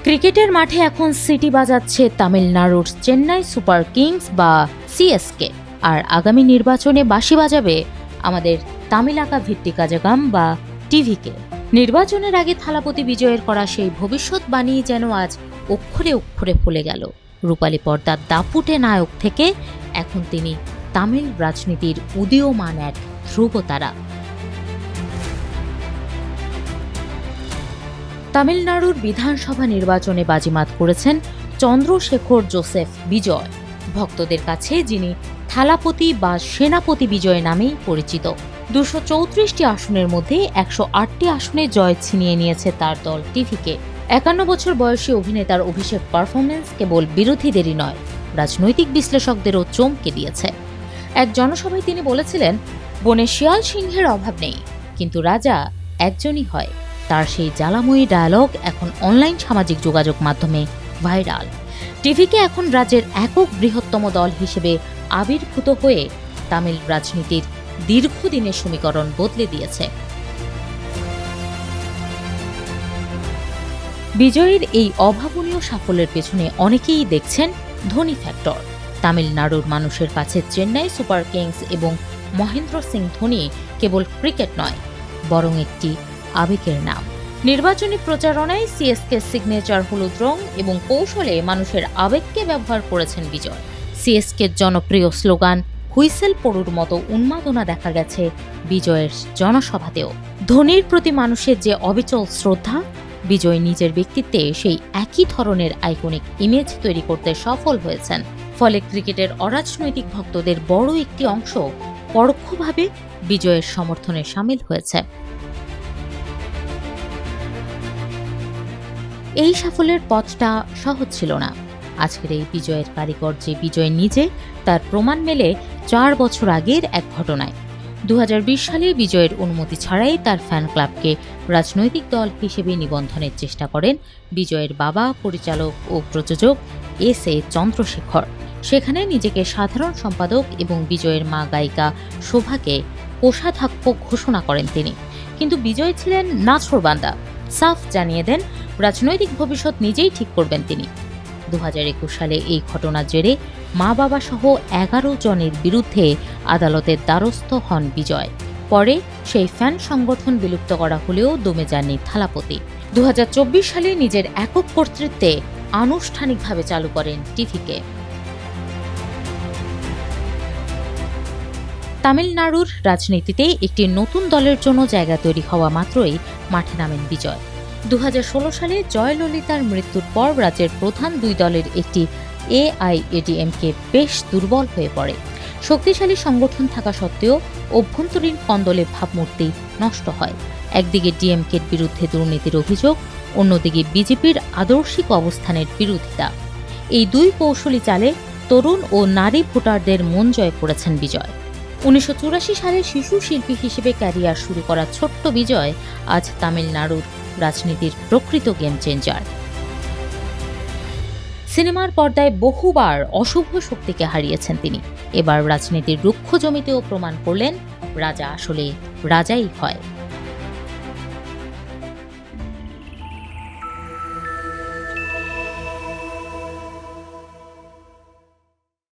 ক্রিকেটের মাঠে এখন সিটি বাজাচ্ছে তামিলনাড়ুর চেন্নাই সুপার কিংস বা সিএসকে, আর আগামী নির্বাচনে বাঁশি বাজাবে আমাদের তামিলাকা ভিত্তিকাজাগাম বা টিভিকে। নির্বাচনের আগে থালাপতি বিজয়ের করা সেই ভবিষ্যৎবাণী যেন আজ অক্ষরে অক্ষরে ফলে গেল। রূপালী পর্দার দাপুটে নায়ক থেকে এখন তিনি তামিল রাজনীতির উদীয়মান এক ধ্রুবতারা। তামিলনাড়ুর বিধানসভা নির্বাচনে বাজিমাত করেছেন চন্দ্রশেখর জোসেফ বিজয়, ভক্তদের কাছে যিনি থালাপতি বা সেনাপতি বিজয় নামেই পরিচিত। 234টি আসনের মধ্যে 108টি আসনে জয় ছিনিয়ে নিয়েছে তার দল টিভিকে। 51 বছর বয়সী অভিনেতার অভিষেক পারফরমেন্স কেবল বিরোধীদেরই নয়, রাজনৈতিক বিশ্লেষকদেরও চমকে দিয়েছে। এক জনসভায় তিনি বলেছিলেন, বনে শিয়াল সিংহের অভাব নেই, কিন্তু রাজা একজনই হয়। তার সেই জ্বালাময়ী ডায়ালগ এখন অনলাইন সামাজিক যোগাযোগ মাধ্যমে ভাইরাল। টিভিকে এখন রাজ্যের একক বৃহত্তম দল হিসেবে আবির্ভূত হয়ে তামিল রাজনীতির দীর্ঘদিনের সমীকরণ বদলে দিয়েছে। বিজয়ের এই অভাবনীয় সাফল্যের পেছনে অনেকেই দেখছেন ধোনি ফ্যাক্টর। তামিলনাড়ুর মানুষের কাছে চেন্নাই সুপার কিংস এবং মহেন্দ্র সিং ধোনি কেবল ক্রিকেট নয়, বরং একটি আবেগের নাম। নির্বাচনী প্রচারণায় সিএসকে সিগনেচার হলুদ রং এবং কৌশলে মানুষের আবেগকে ব্যবহার করেছেন বিজয়। সিএসকের জনপ্রিয় স্লোগান হুইসেল পড়ুর মতো উন্মাদনা দেখা গেছে বিজয়ের জনসভাতেও। ধোনির প্রতি মানুষের যে অবিচল শ্রদ্ধা, বিজয় নিজের ব্যক্তিত্বে সেই একই ধরনের আইকনিক ইমেজ তৈরি করতে সফল হয়েছেন। ফলে ক্রিকেটের অরাজনৈতিক ভক্তদের বড় একটি অংশ পরোক্ষভাবে বিজয়ের সমর্থনে সামিল হয়েছে। এই সাফল্যের পথটা সহজ ছিল না। আজকের এই বিজয়ের কারিগর যে বিজয় নিজে, তার প্রমাণ মেলে 4 বছর আগের এক ঘটনায়। 2020 সালে বিজয়ের অনুমতি ছাড়াই তার ফ্যান ক্লাবকে রাজনৈতিক দল হিসেবে নিবন্ধনের চেষ্টা করেন বিজয়ের বাবা, পরিচালক ও প্রযোজক এস.এ. চন্দ্রশেখর। সেখানে নিজেকে সাধারণ সম্পাদক এবং বিজয়ের মা গায়িকা শোভাকে কোষাধ্যক্ষ ঘোষণা করেন তিনি। কিন্তু বিজয় ছিলেন নাছোড়বান্দা, সাফ জানিয়ে দেন রাজনৈতিক ভবিষ্যৎ নিজেই ঠিক করবেন তিনি। 2021 সালে এই ঘটনার জেরে মা বাবা সহ 11 জনের বিরুদ্ধে আদালতের দ্বারস্থ হন বিজয়। পরে সেই ফ্যান সংগঠন বিলুপ্ত করা হলেও দমে যাননি থালাপতি। 2024 সালে নিজের একক কর্তৃত্বে আনুষ্ঠানিকভাবে চালু করেন টিভিকে। তামিলনাড়ুর রাজনীতিতে একটি নতুন দলের জন্য জায়গা তৈরি হওয়া মাত্রই মাঠে নামেন বিজয়। 2016 সালে জয়ললিতার মৃত্যুর পর রাজ্যের প্রধান দুই দলের একটি এআইএডিএমকে বেশ দুর্বল হয়ে পড়ে। শক্তিশালী সংগঠন থাকা সত্ত্বেও অভ্যন্তরীণ কন্দলে ভাবমূর্তি নষ্ট হয়। একদিকে ডিএমকের বিরুদ্ধে দুর্নীতির অভিযোগ, অন্যদিকে বিজেপির আদর্শিক অবস্থানের বিরোধিতা। এই দুই কৌশলী চালে তরুণ ও নারী ভোটারদের মন জয় করেছেন বিজয়। 1984 সালে শিশু শিল্পী হিসেবে ক্যারিয়ার শুরু করা ছোট্ট বিজয় আজ তামিলনাড়ুর রাজনীতির প্রকৃত গেম চেঞ্জার। সিনেমার পর্দায় বহুবার অশুভ শক্তিকে হারিয়েছেন তিনি। এবার রাজনীতির রুক্ষ জমিতেও প্রমাণ করলেন রাজা আসলে রাজাই হয়।